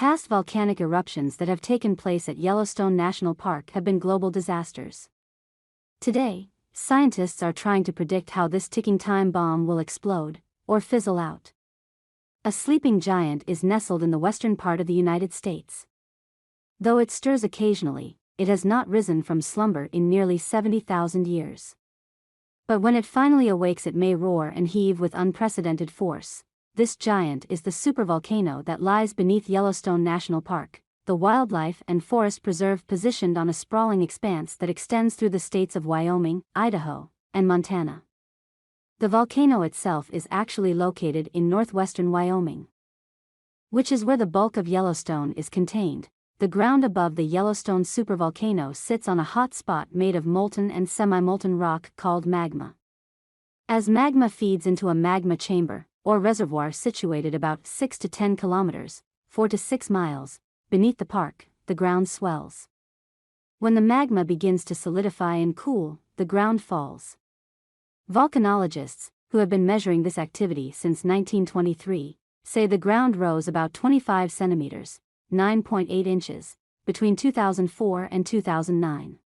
Past volcanic eruptions that have taken place at Yellowstone National Park have been global disasters. Today, scientists are trying to predict how this ticking time bomb will explode, or fizzle out. A sleeping giant is nestled in the western part of the United States. Though it stirs occasionally, it has not risen from slumber in nearly 70,000 years. But when it finally awakes, it may roar and heave with unprecedented force. This giant is the supervolcano that lies beneath Yellowstone National Park, the wildlife and forest preserve positioned on a sprawling expanse that extends through the states of Wyoming, Idaho, and Montana. The volcano itself is actually located in northwestern Wyoming, which is where the bulk of Yellowstone is contained. The ground above the Yellowstone supervolcano sits on a hot spot made of molten and semi-molten rock called magma. As magma feeds into a magma chamber, or reservoir situated about 6 to 10 kilometers, 4 to 6 miles, beneath the park, the ground swells. When the magma begins to solidify and cool, the ground falls. Volcanologists, who have been measuring this activity since 1923, say the ground rose about 25 centimeters, 9.8 inches, between 2004 and 2009.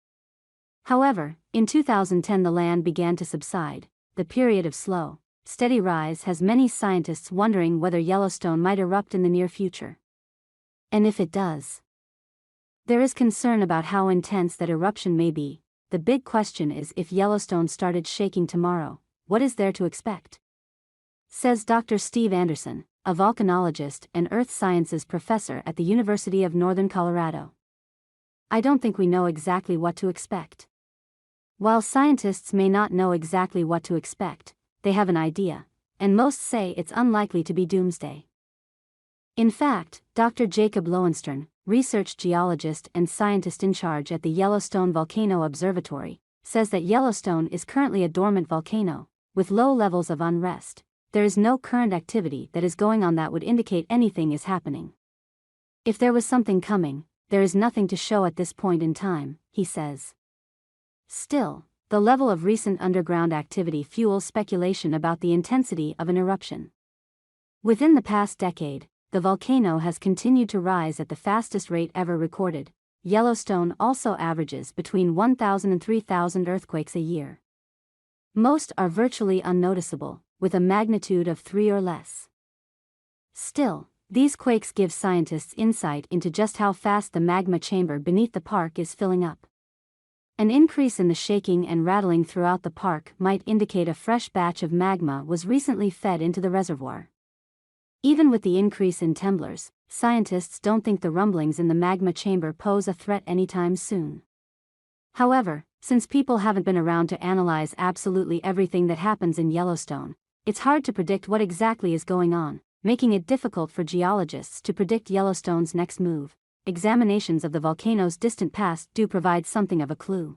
However, in 2010 the land began to subside. The period of slow, steady rise has many scientists wondering whether Yellowstone might erupt in the near future. And if it does, there is concern about how intense that eruption may be. The big question is, if Yellowstone started shaking tomorrow, what is there to expect? Says Dr. Steve Anderson, a volcanologist and earth sciences professor at the University of Northern Colorado. I don't think we know exactly what to expect. While scientists may not know exactly what to expect, they have an idea, and most say it's unlikely to be doomsday. In fact, Dr. Jacob Lowenstern, research geologist and scientist in charge at the Yellowstone Volcano Observatory, says that Yellowstone is currently a dormant volcano, with low levels of unrest. There is no current activity that is going on that would indicate anything is happening. If there was something coming, there is nothing to show at this point in time, he says. Still, the level of recent underground activity fuels speculation about the intensity of an eruption. Within the past decade, the volcano has continued to rise at the fastest rate ever recorded. Yellowstone also averages between 1,000 and 3,000 earthquakes a year. Most are virtually unnoticeable, with a magnitude of 3 or less. Still, these quakes give scientists insight into just how fast the magma chamber beneath the park is filling up. An increase in the shaking and rattling throughout the park might indicate a fresh batch of magma was recently fed into the reservoir. Even with the increase in temblors, scientists don't think the rumblings in the magma chamber pose a threat anytime soon. However, since people haven't been around to analyze absolutely everything that happens in Yellowstone, it's hard to predict what exactly is going on, making it difficult for geologists to predict Yellowstone's next move. Examinations of the volcano's distant past do provide something of a clue.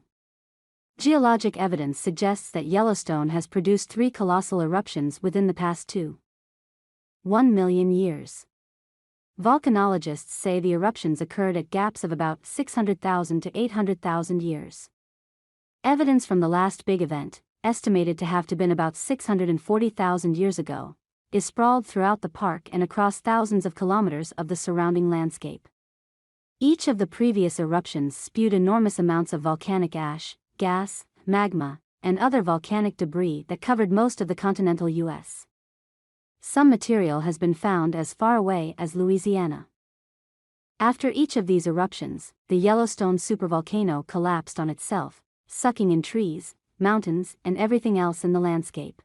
Geologic evidence suggests that Yellowstone has produced 3 colossal eruptions within the past 1 million years. Volcanologists say the eruptions occurred at gaps of about 600,000 to 800,000 years. Evidence from the last big event, estimated to have been about 640,000 years ago, is sprawled throughout the park and across thousands of kilometers of the surrounding landscape. Each of the previous eruptions spewed enormous amounts of volcanic ash, gas, magma, and other volcanic debris that covered most of the continental U.S. Some material has been found as far away as Louisiana. After each of these eruptions, the Yellowstone supervolcano collapsed on itself, sucking in trees, mountains, and everything else in the landscape.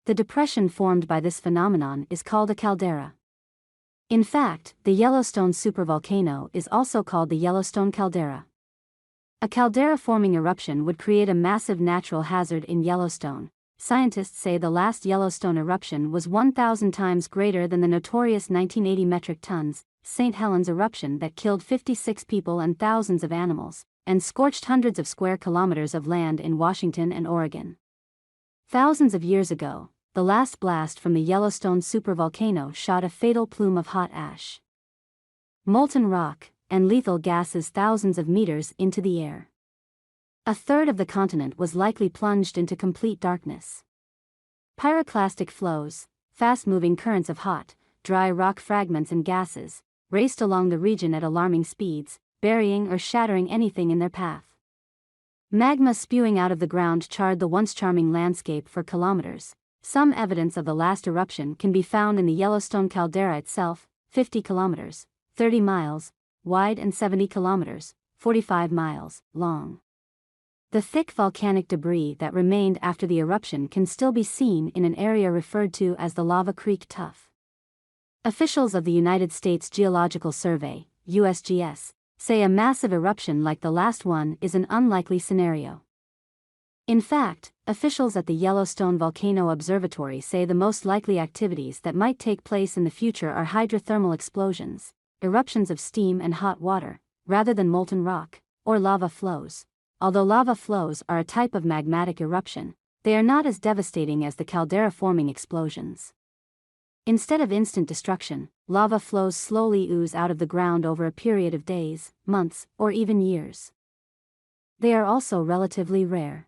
The depression formed by this phenomenon is called a caldera. In fact, the Yellowstone supervolcano is also called the Yellowstone caldera. A caldera-forming eruption would create a massive natural hazard in Yellowstone. Scientists say the last Yellowstone eruption was 1,000 times greater than the notorious 1980 metric tons St. Helens eruption that killed 56 people and thousands of animals, and scorched hundreds of square kilometers of land in Washington and Oregon. Thousands of years ago, the last blast from the Yellowstone supervolcano shot a fatal plume of hot ash, molten rock, and lethal gases thousands of meters into the air. A third of the continent was likely plunged into complete darkness. Pyroclastic flows, fast-moving currents of hot, dry rock fragments and gases, raced along the region at alarming speeds, burying or shattering anything in their path. Magma spewing out of the ground charred the once charming landscape for kilometers. Some evidence of the last eruption can be found in the Yellowstone caldera itself, 50 kilometers, 30 miles, wide and 70 kilometers, 45 miles, long. The thick volcanic debris that remained after the eruption can still be seen in an area referred to as the Lava Creek Tuff. Officials of the United States Geological Survey, USGS, say a massive eruption like the last one is an unlikely scenario. In fact, officials at the Yellowstone Volcano Observatory say the most likely activities that might take place in the future are hydrothermal explosions, eruptions of steam and hot water, rather than molten rock, or lava flows. Although lava flows are a type of magmatic eruption, they are not as devastating as the caldera-forming explosions. Instead of instant destruction, lava flows slowly ooze out of the ground over a period of days, months, or even years. They are also relatively rare.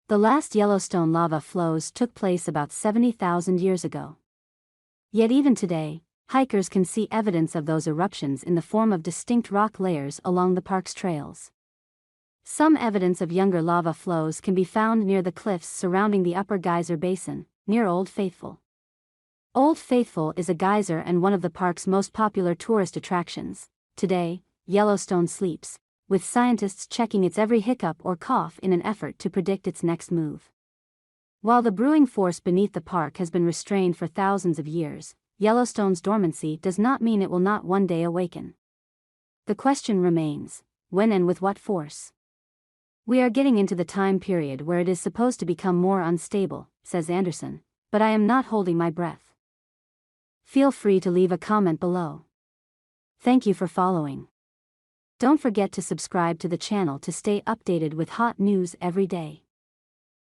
The last Yellowstone lava flows took place about 70,000 years ago. Yet even today, hikers can see evidence of those eruptions in the form of distinct rock layers along the park's trails. Some evidence of younger lava flows can be found near the cliffs surrounding the Upper Geyser Basin, near Old Faithful. Old Faithful is a geyser and one of the park's most popular tourist attractions. Today, Yellowstone sleeps, with scientists checking its every hiccup or cough in an effort to predict its next move. While the brewing force beneath the park has been restrained for thousands of years, Yellowstone's dormancy does not mean it will not one day awaken. The question remains, when and with what force? We are getting into the time period where it is supposed to become more unstable, says Anderson, but I am not holding my breath. Feel free to leave a comment below. Thank you for following. Don't forget to subscribe to the channel to stay updated with hot news every day.